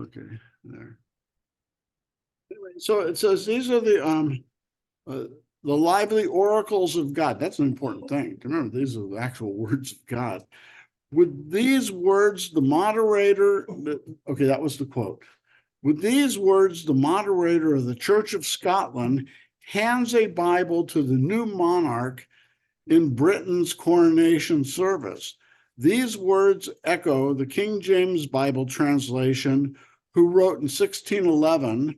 Okay, there. Anyway, so it says these are the lively oracles of God. That's an important thing to remember. These are the actual words of God. With these words, the moderator, okay, that was the quote. With these words, the moderator of the Church of Scotland hands a Bible to the new monarch in Britain's coronation service. These words echo the King James Bible translation, who wrote in 1611,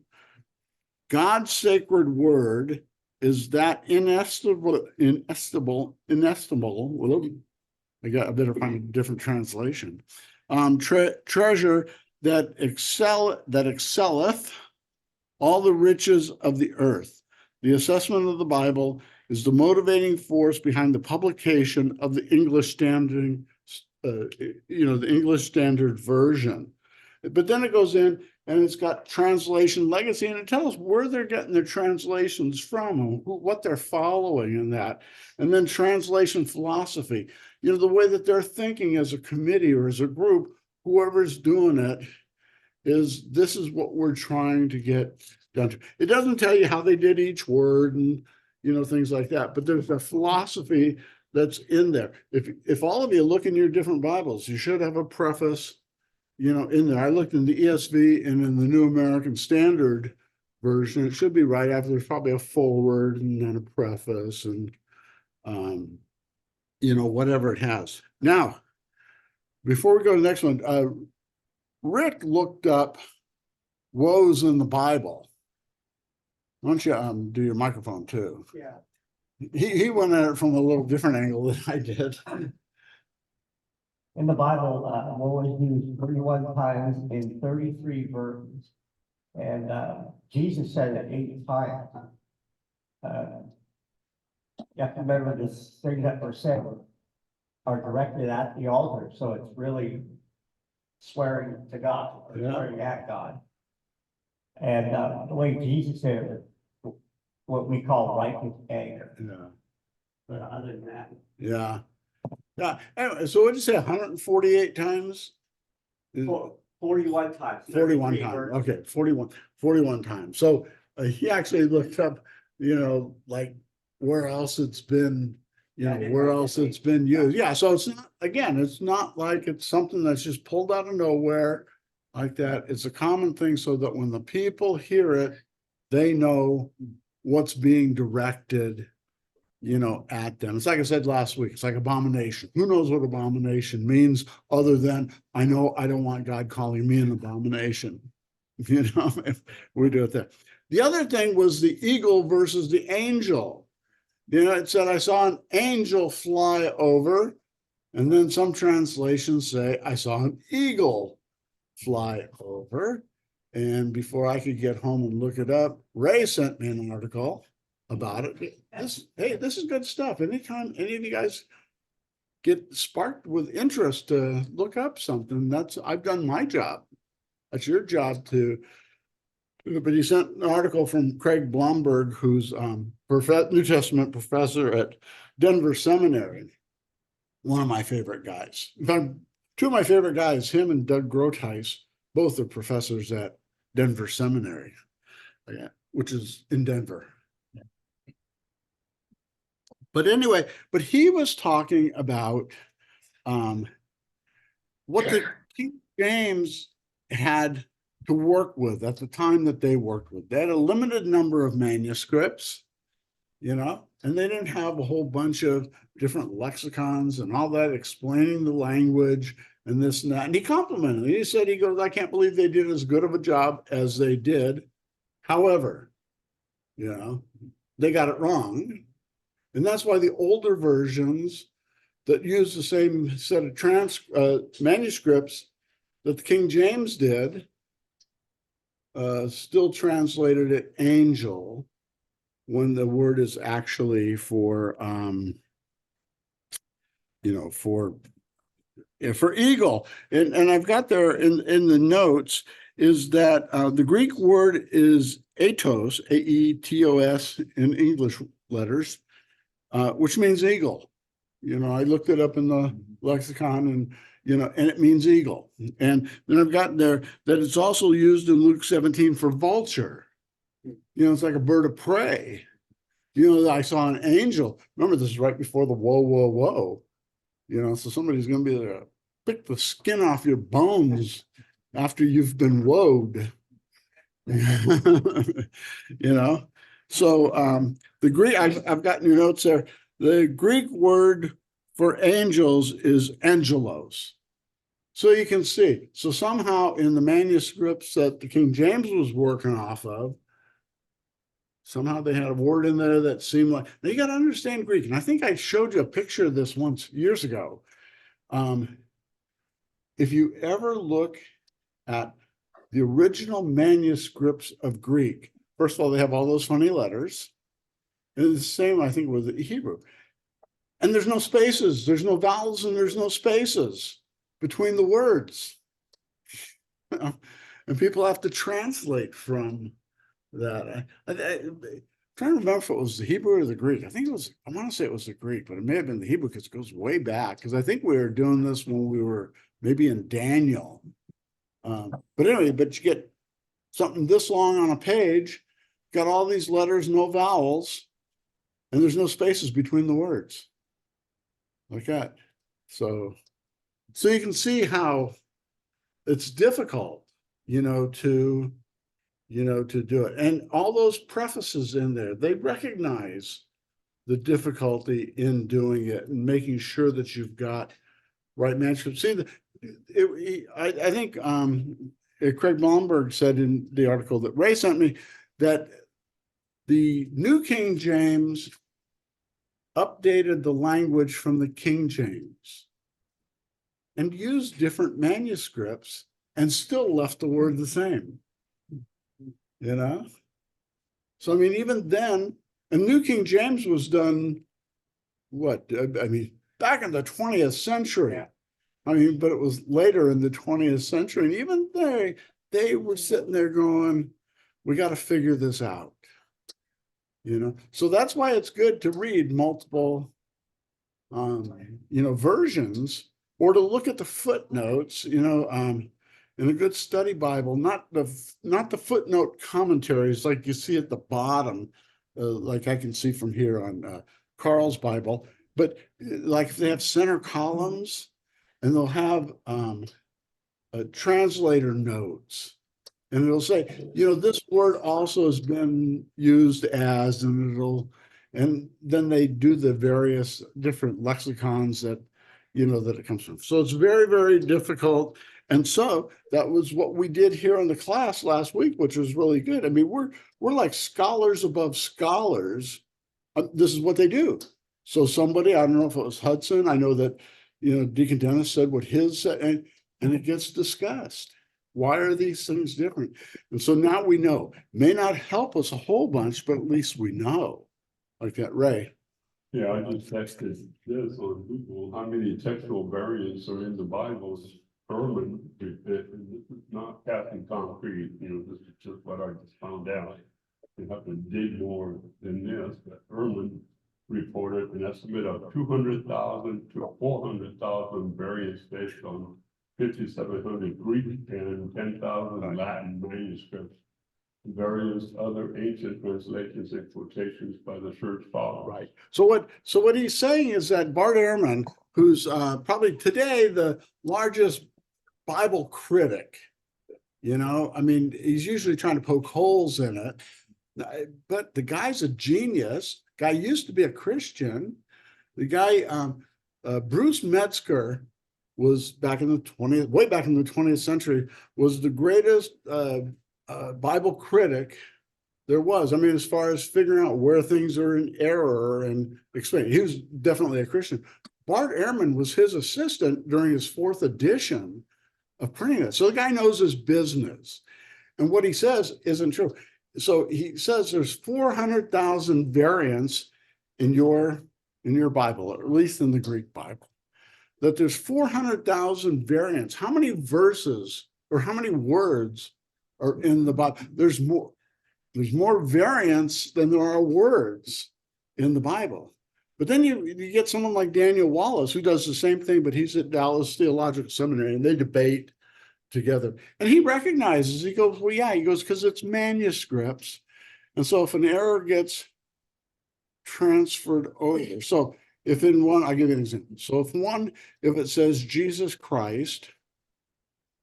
God's sacred word is that inestimable, I better find a different translation, treasure that excelleth all the riches of the earth. The assessment of the Bible is the motivating force behind the publication of the English Standard, the English Standard Version. But then it goes in and it's got translation legacy, and it tells where they're getting their translations from and what they're following in that. And then translation philosophy, the way that they're thinking as a committee or as a group, whoever's doing it, this is what we're trying to get done to. It doesn't tell you how they did each word and things like that, but there's a philosophy that's in there. If all of you look in your different Bibles, you should have a preface in there. I looked in the ESV and in the New American Standard Version. It should be right after. There's probably a foreword and then a preface and whatever it has. Now, before we go to the next one, Rick looked up woes in the Bible. Why don't you do your microphone too? Yeah. He went at it from a little different angle than I did. In the Bible, woe is used 31 times in 33 verses. And Jesus said it 8 times. You have to remember the things that were said are directed at the altar. So it's really swearing to God, or swearing at God. And the way Jesus said it, what we call righteous anger. Yeah. But other than that. Yeah. Yeah. Anyway, so what did you say? 148 times? 41 times. 41 times. Okay, 41 times. So he actually looked up, like where else it's been, where else it's been used. Yeah. So it's not, again, it's not like it's something that's just pulled out of nowhere like that. It's a common thing so that when the people hear it, they know what's being directed at them. It's like I said last week, it's like abomination. Who knows what abomination means other than I know I don't want God calling me an abomination, if we do it there. The other thing was the eagle versus the angel. It said, I saw an angel fly over, and then some translations say, I saw an eagle fly over. And before I could get home and look it up, Ray sent me an article about it. This is good stuff. Anytime any of you guys get sparked with interest to look up something, I've done my job. That's your job to. But he sent an article from Craig Blomberg, who's New Testament professor at Denver Seminary. One of my favorite guys. In fact, two of my favorite guys, him and Doug Groothuis, both are professors at Denver Seminary, which is in Denver. But anyway, he was talking about what the King James had to work with at the time that they worked with. They had a limited number of manuscripts, and they didn't have a whole bunch of different lexicons and all that explaining the language and this and that. And he complimented me. He goes, I can't believe they did as good of a job as they did. However, they got it wrong. And that's why the older versions that use the same set of manuscripts that the King James did still translated it angel when the word is actually for eagle. And I've got there in the notes is that the Greek word is aetos, A-E-T-O-S in English letters, which means eagle. I looked it up in the lexicon, and and it means eagle. And then I've got there that it's also used in Luke 17 for vulture. It's like a bird of prey. I saw an angel. Remember, this is right before the whoa, whoa, whoa. So somebody's going to be there to pick the skin off your bones after you've been woed. So the Greek, I've got in your notes there, the Greek word for angels is angelos. So you can see, so somehow in the manuscripts that the King James was working off of, somehow they had a word in there that seemed like, now you got to understand Greek. And I think I showed you a picture of this once years ago. If you ever look at the original manuscripts of Greek, first of all, they have all those funny letters. And it's the same, I think, with the Hebrew. And there's no spaces, there's no vowels, and there's no spaces between the words. And people have to translate from that. I'm trying to remember if it was the Hebrew or the Greek. I want to say it was the Greek, but it may have been the Hebrew because it goes way back. Because I think we were doing this when we were maybe in Daniel. But anyway, but you get something this long on a page, got all these letters, no vowels, and there's no spaces between the words. Like that. So you can see how it's difficult, to do it. And all those prefaces in there, they recognize the difficulty in doing it and making sure that you've got right manuscript. See, I think Craig Blomberg said in the article that Ray sent me that the New King James updated the language from the King James and used different manuscripts and still left the word the same. So I mean, even then, and New King James was done back in the 20th century. Yeah. But it was later in the 20th century, and even they were sitting there going, we got to figure this out. So that's why it's good to read multiple versions, or to look at the footnotes, in a good study Bible, not the footnote commentaries like you see at the bottom, like I can see from here on Carl's Bible, but like if they have center columns, and they'll have translator notes, and it'll say, this word also has been used as, and then they do the various different lexicons that it comes from. So it's very, very difficult. And so that was what we did here in the class last week, which was really good. I mean, we're like scholars above scholars. This is what they do. So somebody, I don't know if it was Hudson, I know that, Deacon Dennis said what his said, and it gets discussed. Why are these things different? And so now we know. May not help us a whole bunch, but at least we know. Like that, Ray. Yeah, I just texted this on Google, how many textual variants are in the Bibles? Ehrman, this is not casting concrete, this is just what I just found out. You have to dig more than this, but Ehrman reported an estimate of 200,000 to 400,000 variants based on 5,700 Greek and 10,000 Latin manuscripts. Various other ancient translations and quotations by the church fathers. Right. So what he's saying is that Bart Ehrman, who's probably today the largest Bible critic, he's usually trying to poke holes in it, but the guy's a genius. Guy used to be a Christian. The guy, Bruce Metzger, was way back in the 20th century, was the greatest Bible critic there was. As far as figuring out where things are in error and explaining, he was definitely a Christian. Bart Ehrman was his assistant during his 4th edition of printing it. So the guy knows his business. And what he says isn't true. So he says there's 400,000 variants in your Bible, or at least in the Greek Bible. That there's 400,000 variants. How many verses or how many words are in the Bible? There's more variants than there are words in the Bible. But then you get someone like Daniel Wallace, who does the same thing, but he's at Dallas Theological Seminary, and they debate together. And he recognizes, he goes, well, yeah, he goes, because it's manuscripts. And so if an error gets transferred over, so if in one, I'll give you an example. So if it says Jesus Christ,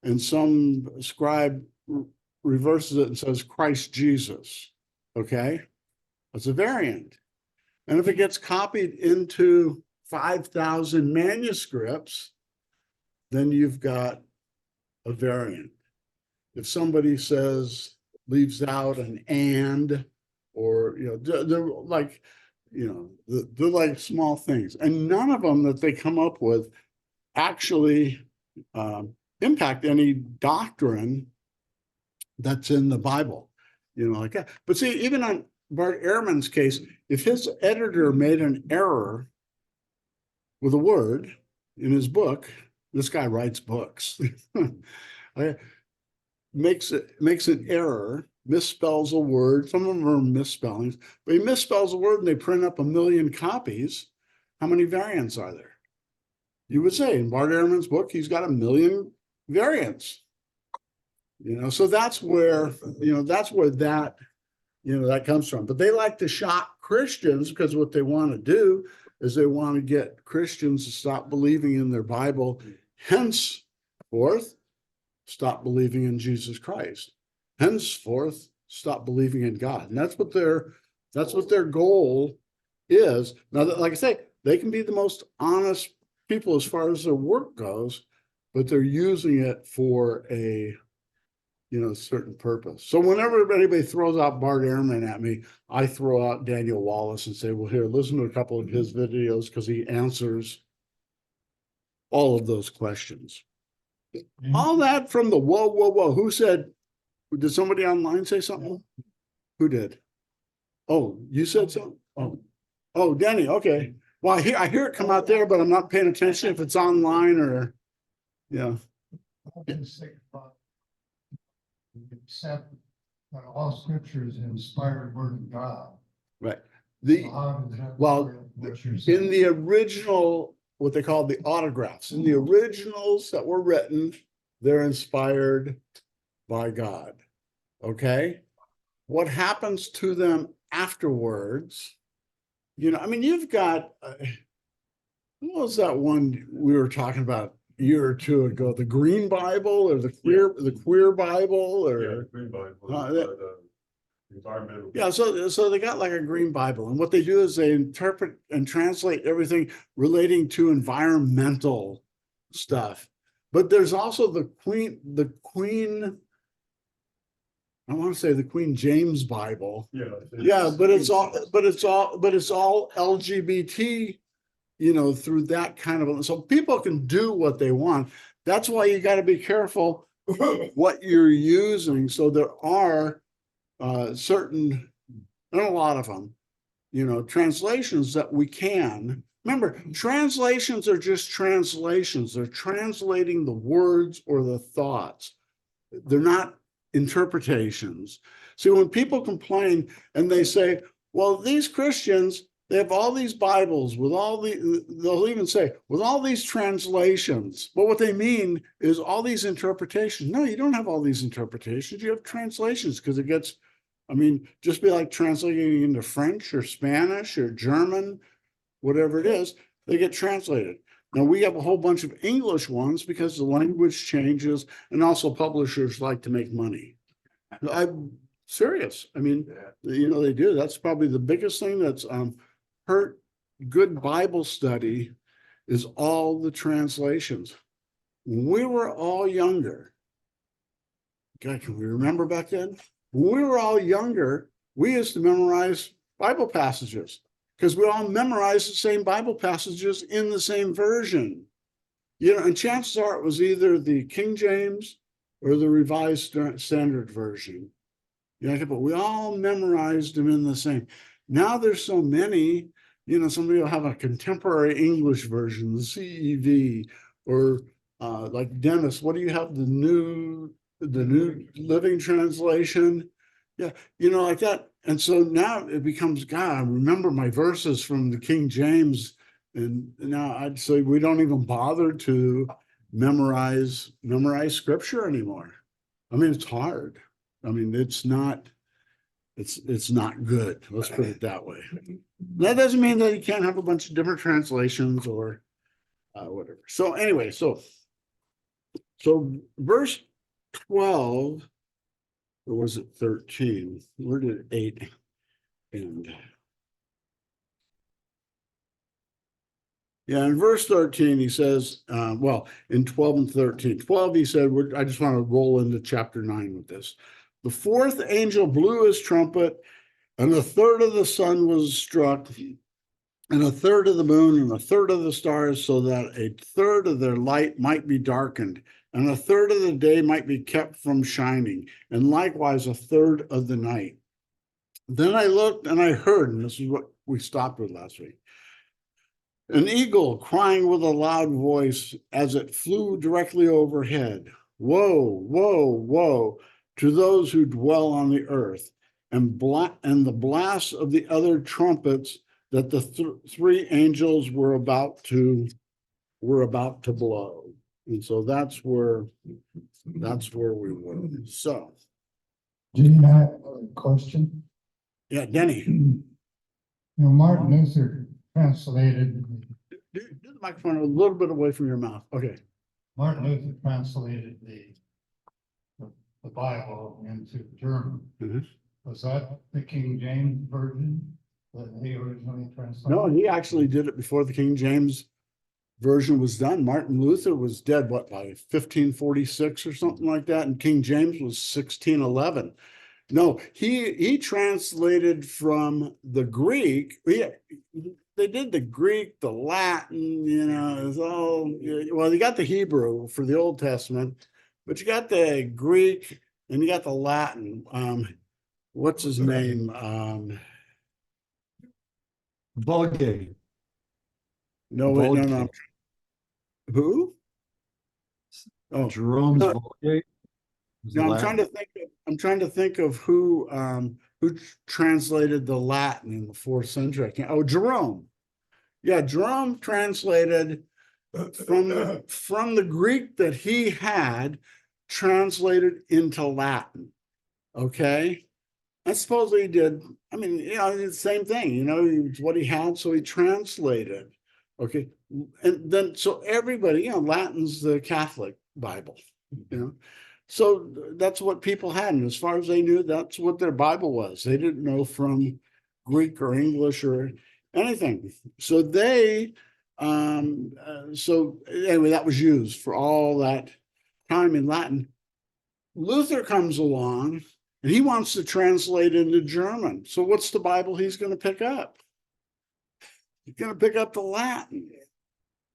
and some scribe reverses it and says Christ Jesus, okay? That's a variant. And if it gets copied into 5,000 manuscripts, then you've got a variant. If somebody leaves out an and, or, they're like, they're like small things. And none of them that they come up with actually impact any doctrine that's in the Bible, like that. But see, even on Bart Ehrman's case, if his editor made an error with a word in his book, this guy writes books, makes an error, misspells a word. Some of them are misspellings, but he misspells a word and they print up 1 million copies. How many variants are there? You would say in Bart Ehrman's book, he's got 1 million variants. So that's where that comes from. But they like to shock Christians, because what they want to do is they want to get Christians to stop believing in their Bible, henceforth stop believing in Jesus Christ, henceforth stop believing in God. And that's what their goal is. Now, like I say, they can be the most honest people as far as their work goes, but they're using it for a certain purpose. So whenever anybody throws out Bart Ehrman at me, I throw out Daniel Wallace and say, well, here, listen to a couple of his videos, because he answers all of those questions. All that from the whoa. Who said, did somebody online say something? Who did? Oh, you said something? Oh, Denny, okay. Well, I hear it come out there, but I'm not paying attention if it's online or, yeah. Accept that all scripture is an inspired word of God. Right. So In the original, what they call the autographs, in the originals that were written, they're inspired by God. Okay. What happens to them afterwards? You've got, what was that one we were talking about a year or two ago, the Green Bible, or the queer Bible, or Yeah, Green Bible, environmental. Yeah, so they got like a Green Bible, and what they do is they interpret and translate everything relating to environmental stuff. But there's also the Queen, I want to say the Queen James Bible. Yeah, but it's all LGBT, through that kind of, so people can do what they want. That's why you got to be careful what you're using. So there are certain, and a lot of them, translations that we can. Remember, translations are just translations. They're translating the words or the thoughts. They're not interpretations. See, when people complain and they say, well, these Christians, they have all these Bibles with they'll even say, with all these translations. But what they mean is all these interpretations. No, you don't have all these interpretations. You have translations, because it gets, just be like translating into French or Spanish or German, whatever it is, they get translated. Now, we have a whole bunch of English ones because the language changes, and also publishers like to make money. I'm serious. They do. That's probably the biggest thing that's hurt good Bible study, is all the translations. When we were all younger, God, can we remember back then? When we were all younger, we used to memorize Bible passages, because we all memorized the same Bible passages in the same version. And chances are it was either the King James or the Revised Standard Version. But we all memorized them in the same. Now there's so many, somebody will have a contemporary English version, the CEV, or like Dennis, what do you have? The New Living Translation. Yeah, like that. and so now it becomes, God, I remember my verses from the King James. And now I'd say we don't even bother to memorize scripture anymore. I mean, it's hard. I mean, it's not good. Let's put it that way. That doesn't mean that you can't have a bunch of different translations or whatever. So anyway, so verse 12, or was it 13? Where did 8 end? Yeah, in verse 13, he says, well, in 12 and 13, 12, he said, I just want to roll into chapter 9 with this. The fourth angel blew his trumpet, and a third of the sun was struck, and a third of the moon, and a third of the stars, so that a third of their light might be darkened, and a third of the day might be kept from shining, and likewise a third of the night. Then I looked and I heard, and this is what we stopped with last week, an eagle crying with a loud voice as it flew directly overhead. Woe, woe, woe to those who dwell on the earth, and the blast of the other trumpets that the three angels were about to blow. And so that's where we were. So Gene, I have a question. yeah, Denny. You know, Martin Luther translated, Do the microphone a little bit away from your mouth. Okay. Martin Luther translated the Bible into German. Mhm. Was that the King James version that he originally translated? No, he actually did it before the King James version was done. Martin Luther was dead, what, by 1546 or something like that, and King James was 1611. No, he translated from the Greek. They did the Greek, the Latin, you know, it's all, well, you got the Hebrew for the Old Testament, but you got the Greek and you got the Latin. What's his name? Vulgate. No, wait, no. Vulgate. Who? Oh, Jerome's no. Vulgate. Was No, the I'm trying to think of who translated the Latin in the 4th century. I can't, Jerome. Yeah, Jerome translated from the Greek that he had translated into Latin. Okay. I suppose he did. I mean, you know, it's the same thing, you know, it's what he had, so he translated. Okay. And then, so everybody, you know, Latin's the Catholic Bible, you know. So that's what people had. And as far as they knew, that's what their Bible was. They didn't know from Greek or English or anything. So they, so anyway, that was used for all that time in Latin. Luther comes along and he wants to translate into German. So what's the Bible he's going to pick up? He's going to pick up the Latin.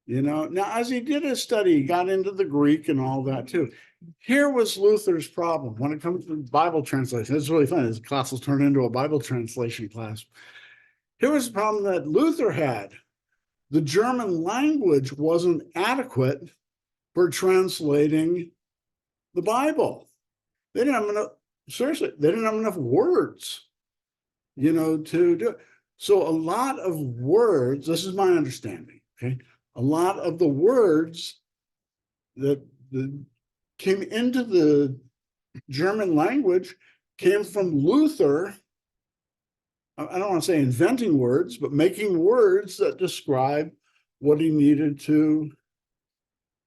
You know, now as he did his study, he got into the Greek and all that too. Here was Luther's problem when it comes to Bible translation. It's really fun. This class will turn into a Bible translation class. Here was the problem that Luther had. The German language wasn't adequate for translating the Bible. They didn't have enough, seriously, they didn't have enough words, you know, to do it. So a lot of words, this is my understanding, okay? A lot of the words that came into the German language came from Luther. I don't want to say inventing words, but making words that describe what he needed to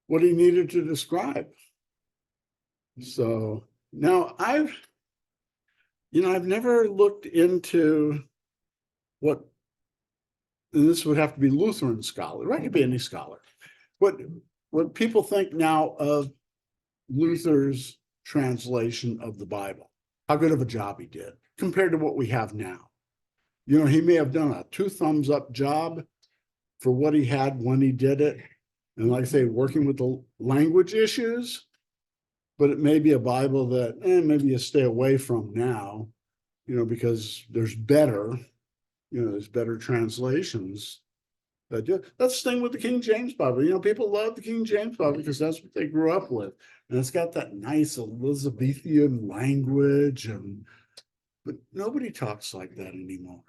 describe. So now I've never looked into what, and this would have to be Lutheran scholar, right? It could be any scholar. What people think now of Luther's translation of the Bible, how good of a job he did compared to what we have now. You know, he may have done a 2 thumbs up job for what he had when he did it. And like I say, working with the language issues, but it may be a Bible that maybe you stay away from now, you know, because there's better translations that do. That's the thing with the King James Bible. You know, people love the King James Bible because that's what they grew up with. And it's got that nice Elizabethan language and But nobody talks like that anymore.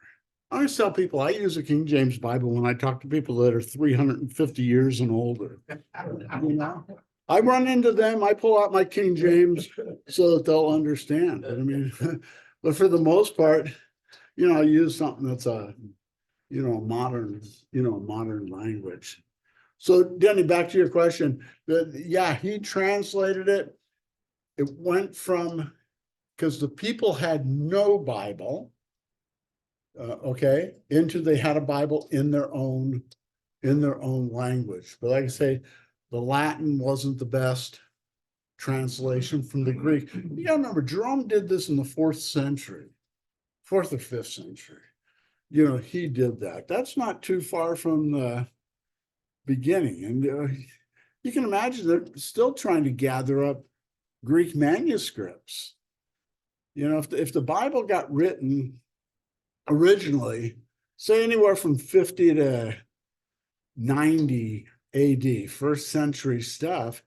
I always tell people I use a King James Bible when I talk to people that are 350 years and older. You know, I run into them, I pull out my King James so that they'll understand. I mean, but for the most part, I use something that's modern language. So Denny, back to your question, yeah, he translated it. It went from, because the people had no Bible, into they had a Bible in their own language. But like I say, the Latin wasn't the best translation from the Greek. You gotta remember, Jerome did this in the 4th century, 4th or 5th century. He did that. That's not too far from the beginning. And you can imagine they're still trying to gather up Greek manuscripts. If the Bible got written originally, say anywhere from 50 to 90 AD, first century stuff,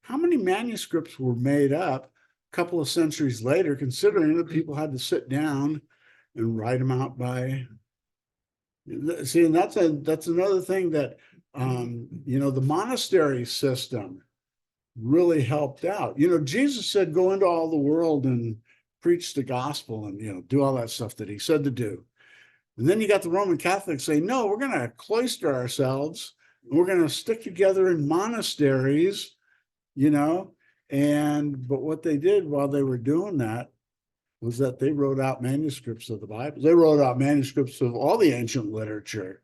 how many manuscripts were made up a couple of centuries later, considering that people had to sit down and write them out by. See, and that's another thing that the monastery system really helped out. Jesus said, go into all the world and preach the gospel and do all that stuff that he said to do. And then you got the Roman Catholics saying, no, we're going to cloister ourselves and we're going to stick together in monasteries, but what they did while they were doing that was that they wrote out manuscripts of the Bible. They wrote out manuscripts of all the ancient literature.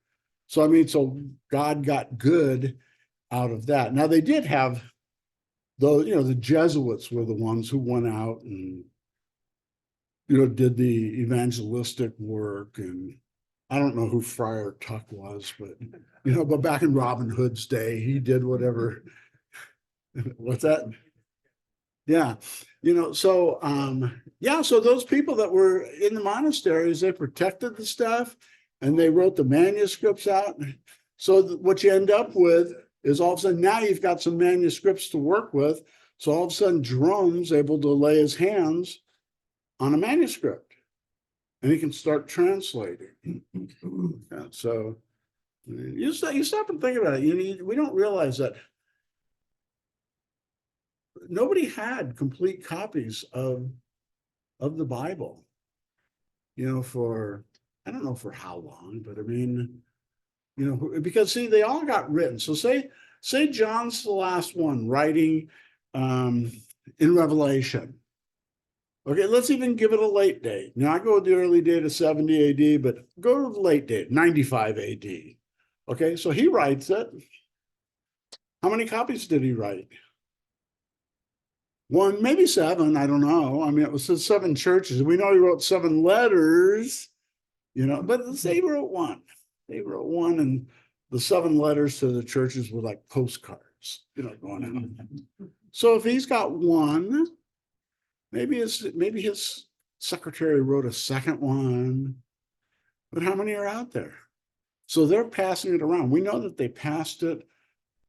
So God got good out of that. Now they did have the Jesuits were the ones who went out and did the evangelistic work. And I don't know who Friar Tuck was, but back in Robin Hood's day, he did whatever. What's that? Yeah. So those people that were in the monasteries, they protected the stuff and they wrote the manuscripts out. So what you end up with is all of a sudden now you've got some manuscripts to work with. So all of a sudden Jerome's able to lay his hands on a manuscript and he can start translating. Yeah, so you stop and think about it. We don't realize that nobody had complete copies of the Bible, for, I don't know for how long, but I mean, because see, they all got written. So say John's the last one writing in Revelation. Okay, let's even give it a late date. Now I go with the early date of 70 AD, but go to the late date, 95 AD. Okay, so he writes it. How many copies did he write? 1, maybe 7, I don't know. I mean, it was 7 churches. We know he wrote 7 letters, but they wrote 1. They wrote 1, and the 7 letters to the churches were like postcards, going out. So if he's got 1, maybe his secretary wrote a second one, but how many are out there? So they're passing it around. We know that they passed it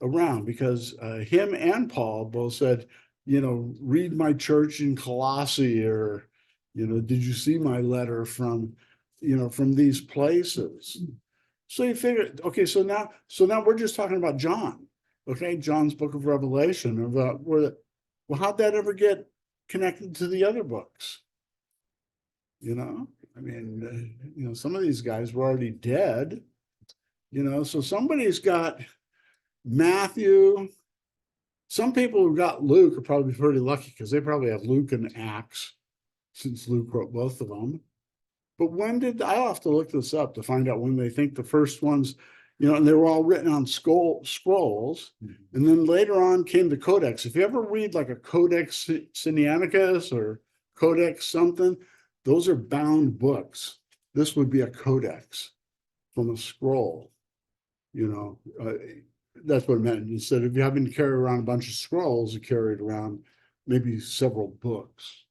around because him and Paul both said, read my church in Colossae, or, did you see my letter from these places? So you figure, okay, so now we're just talking about John, okay, John's book of Revelation, about how'd that ever get connected to the other books? I mean, some of these guys were already dead, so somebody's got Matthew. Some people who got Luke are probably pretty lucky because they probably have Luke and Acts, since Luke wrote both of them. But I'll have to look this up to find out when they think the first ones, and they were all written on scrolls. And then later on came the Codex. If you ever read like a Codex Sinaiticus or Codex something, those are bound books. This would be a codex from a scroll, that's what it meant. Instead of having to carry around a bunch of scrolls, you carried around maybe several books,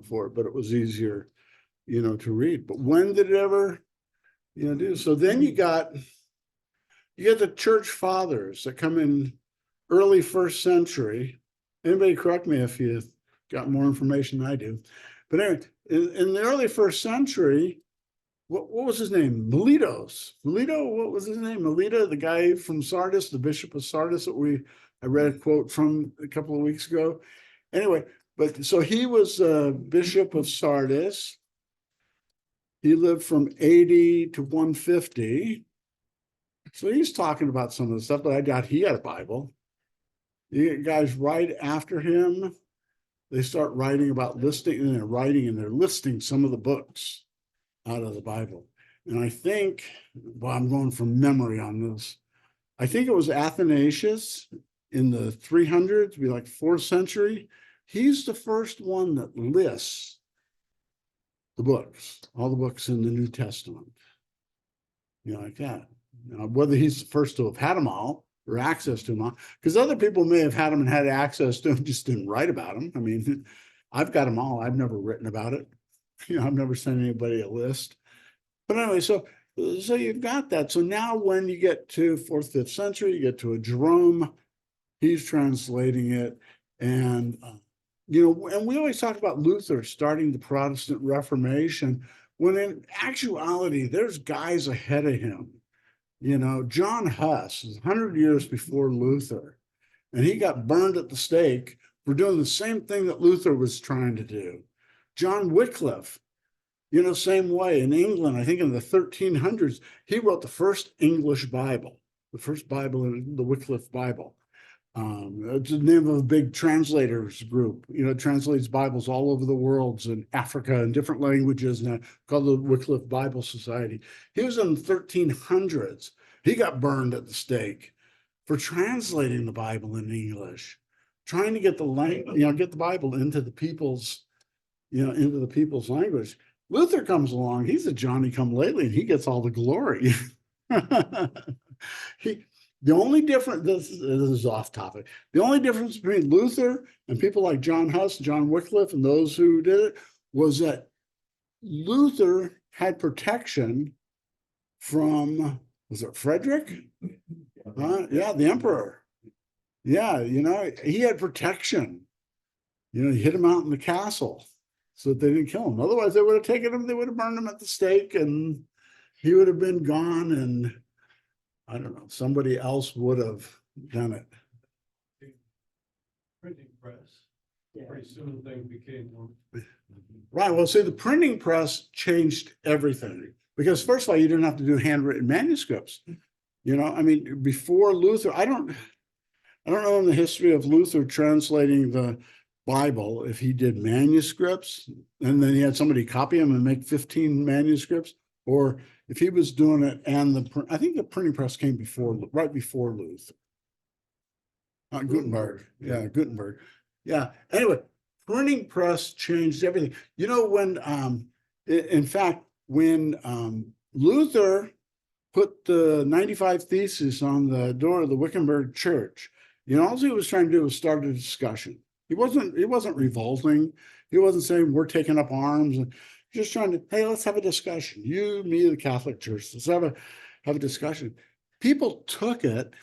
for it, but it was easier, to read. But when did it ever, do? So then you got the church fathers that come in early 1st century. Anybody correct me if you got more information than I do. But anyway, in the early first century, what was his name? Melito, what was his name? Melito, the guy from Sardis, the bishop of Sardis that I read a quote from a couple of weeks ago. Anyway, but so he was bishop of Sardis. He lived from 80 to 150. So he's talking about some of the stuff, but I doubt he had a Bible. You get guys right after him, they start writing about listing, and they're listing some of the books out of the Bible. And I think, well, I'm going from memory on this. I think it was Athanasius in the 300s, be like 4th century. He's the first one that lists the books, all the books in the New Testament. Like that. Whether he's the first to have had them all or access to them all, because other people may have had them and had access to them, just didn't write about them. I mean, I've got them all. I've never written about it. I've never sent anybody a list. But anyway, so you've got that. So now when you get to 4th, 5th century, you get to a Jerome, he's translating it. And, and we always talk about Luther starting the Protestant Reformation, when in actuality, there's guys ahead of him. John Huss is 100 years before Luther, and he got burned at the stake for doing the same thing that Luther was trying to do. John Wycliffe, same way in England, I think in the 1300s, he wrote the first English Bible, the first Bible in the Wycliffe Bible. It's the name of a big translators group, translates Bibles all over the world in Africa and different languages, and called the Wycliffe Bible Society. He was in the 1300s. He got burned at the stake for translating the Bible in English, trying to get get the Bible into the people's, into the people's language. Luther comes along, he's a Johnny-come-lately, and he gets all the glory. The only difference, this is off topic, the only difference between Luther and people like John Huss, John Wycliffe, and those who did it was that Luther had protection from, was it Frederick? Yeah, the emperor. Yeah, he had protection. He hid him out in the castle so that they didn't kill him. Otherwise, they would have taken him, they would have burned him at the stake, and he would have been gone, and I don't know, somebody else would have done it. Printing press, pretty soon things became more. Right, well, see, the printing press changed everything, because first of all, you didn't have to do handwritten manuscripts. I mean, before Luther, I don't know in the history of Luther translating the Bible, if he did manuscripts and then he had somebody copy them and make 15 manuscripts, or if he was doing it, and I think the printing press came right before Luther. Gutenberg. Yeah, Gutenberg. Yeah. Anyway, printing press changed everything. When, in fact, when Luther put the 95 Theses on the door of the Wittenberg church, all he was trying to do was start a discussion. He wasn't revolting. He wasn't saying we're taking up arms, and just trying to, hey, let's have a discussion. You, me, the Catholic Church, let's have a discussion. People took it,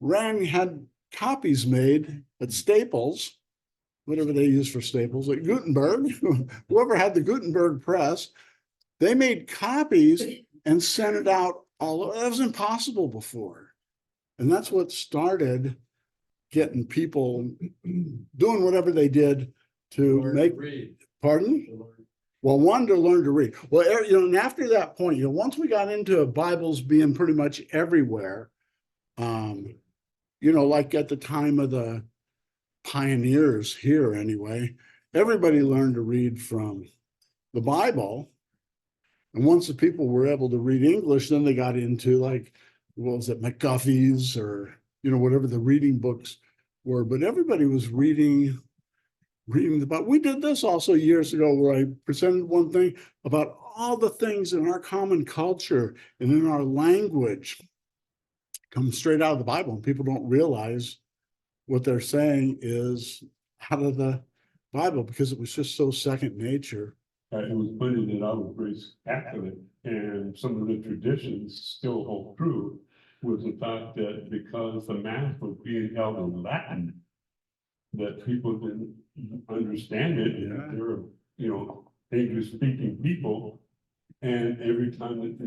had copies made at Staples, whatever they use for Staples, at Gutenberg, whoever had the Gutenberg press, they made copies and sent it out that was impossible before. And that's what started getting people doing whatever they did to read. Pardon? Well, one, to learn to read. Well, and after that point, once we got into Bibles being pretty much everywhere, like at the time of the pioneers here anyway, everybody learned to read from the Bible. And once the people were able to read English, then they got into what was it, McGuffey's or, whatever the reading books were. But everybody was reading the Bible. We did this also years ago where I presented one thing about all the things in our common culture and in our language come straight out of the Bible, and people don't realize what they're saying is out of the Bible because it was just so second nature. It was funny that I was raised Catholic, and some of the traditions still hold true, was the fact that because the Mass was being held in Latin, that people didn't understand it. Yeah. There are English speaking people. And every time that,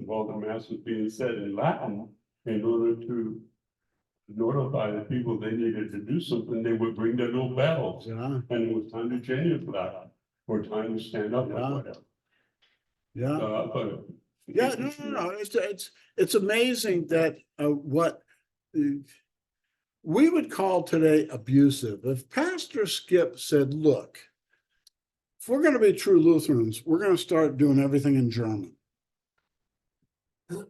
while the mass was being said in Latin, in order to notify the people they needed to do something, they would ring their little bells. Yeah, And it was time to change that, or time to stand up or Yeah. whatever. yeah. But. Yeah, no. It's amazing that what we would call today abusive. If Pastor Skip said, look, if we're going to be true Lutherans, we're going to start doing everything in German.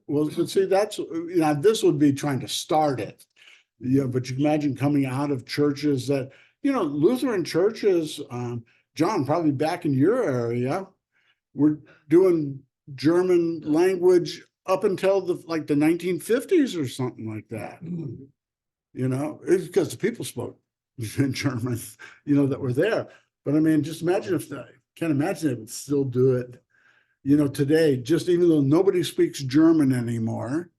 Well, see, this would be trying to start it. Yeah, but you can imagine coming out of churches that, Lutheran churches, John, probably back in your area, were doing German language up until the 1950s or something like that. It's because the people spoke German, that were there. But I mean, just imagine can't imagine they would still do it, today, just even though nobody speaks German anymore.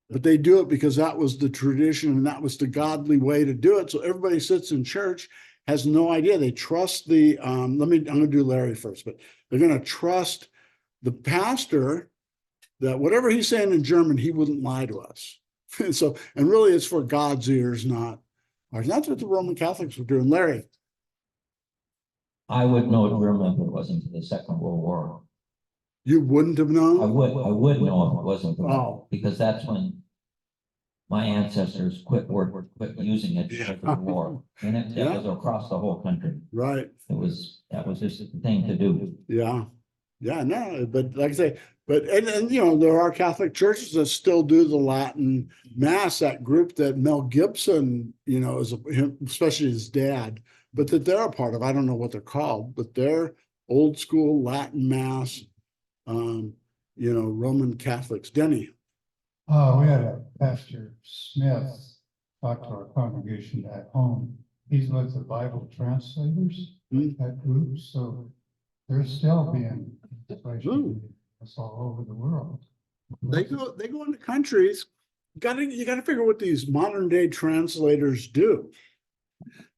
But they do it because that was the tradition and that was the godly way to do it. So everybody sits in church, has no idea. They trust I'm going to do Larry first, but they're going to trust the pastor that whatever he's saying in German, he wouldn't lie to us. And really it's for God's ears, not ours. That's what the Roman Catholics were doing. Larry. I would know German if it wasn't for the Second World War. You wouldn't have known? I would know if it wasn't for that, Oh. because that's when my ancestors quit using it Yeah. for the war. And it Yeah. was across the whole country. Right. That was just the thing to do. Yeah. Yeah, no, but like I say, and there are Catholic churches that still do the Latin Mass, that group that Mel Gibson, especially his dad, but that they're a part of. I don't know what they're called, but they're old school Latin Mass, Roman Catholics. Denny. We had a Pastor Smith talk to our congregation at home. He's with the Bible translators, that group, so they're still being translated all over the world. They go into countries. You gotta figure what these modern day translators do.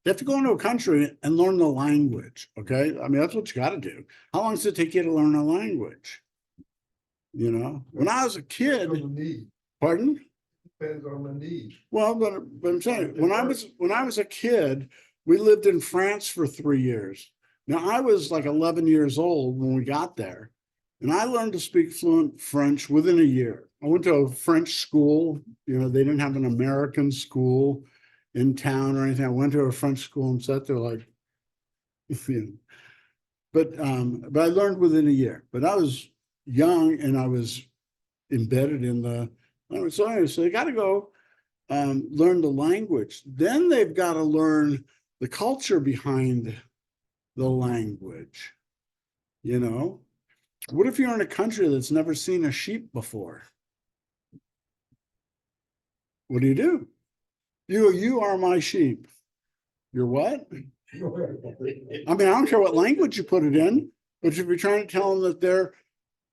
They have to go into a country and learn the language. Okay. I mean, that's what you got to do. How long does it take you to learn a language? When I was a kid, pardon? Depends on the need. Well, but I'm saying, when I was a kid, we lived in France for 3 years. Now I was like 11 years old when we got there, and I learned to speak fluent French within a year. I went to a French school. They didn't have an American school in town or anything. I went to a French school and sat there like, but I learned within a year. But I was young and I was embedded in the language. So they got to go learn the language. Then they've got to learn the culture behind the language. What if you're in a country that's never seen a sheep before? What do? You are my sheep. You're what? I mean, I don't care what language you put it in, but if you're trying to tell them that they're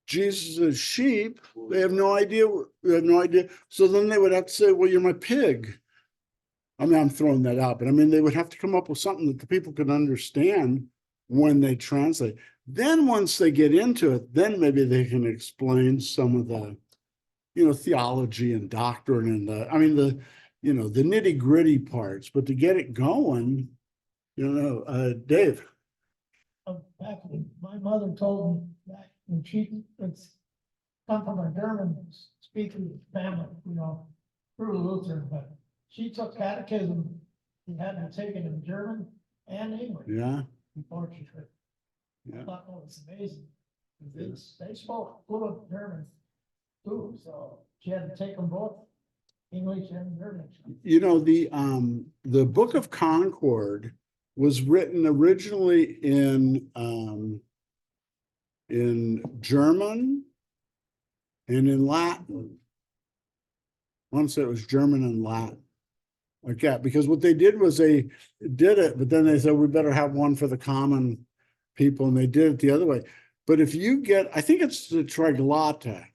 Jesus' sheep, they have no idea. They have no idea. So then they would have to say, well, you're my pig. I mean, I'm throwing that out, but I mean, they would have to come up with something that the people could understand when they translate. Then once they get into it, then maybe they can explain some of the, theology and doctrine and the nitty gritty parts, but to get it going, Dave. Back when my mother told me that when she was come from a German speaking family, through Lutheran, but she took catechism. She had to take it in German and English. Yeah. Before she could. Yeah. I thought that was amazing. They spoke fluent German too, so she had to take them both, English and German. The Book of Concord was written originally in German and in Latin. I want to say it was German and Latin. Okay, because what they did was they did it, but then they said we better have one for the common people, and they did it the other way. But if you I think it's the Triglotta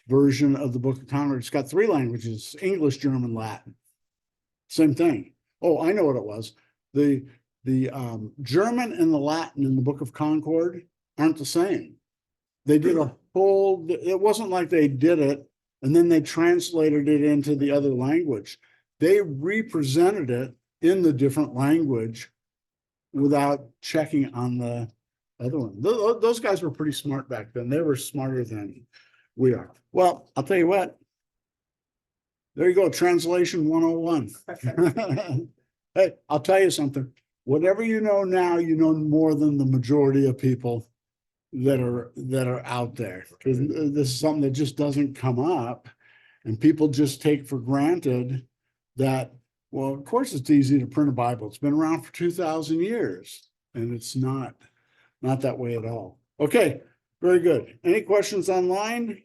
version of the Book of Concord. It's got 3 languages: English, German, Latin. Same thing. Oh, I know what it was. The the German and the Latin in the Book of Concord aren't the same. They did a whole, it wasn't like they did it and then they translated it into the other language. They represented it in the different language without checking on the other one. Those guys were pretty smart back then. They were smarter than we are. Well, I'll tell you what. There you go, translation 101. Hey, I'll tell you something. Whatever you know now, you know more than the majority of people that are out there. Because this is something that just doesn't come up. And people just take for granted that, well, of course it's easy to print a Bible. It's been around for 2,000 years. And it's not that way at all. Okay, very good. Any questions online?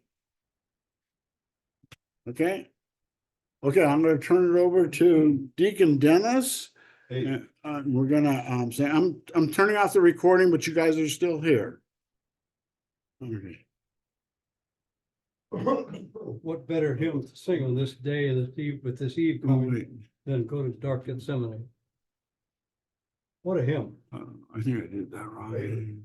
Okay. Okay, I'm gonna turn it over to Deacon Dennis. We're gonna say, I'm turning off the recording, but you guys are still here. Okay. What better hymn to sing on this day and this eve, with this eve Oh, coming wait. than go to dark Gethsemane? What a hymn. I think I did that wrong.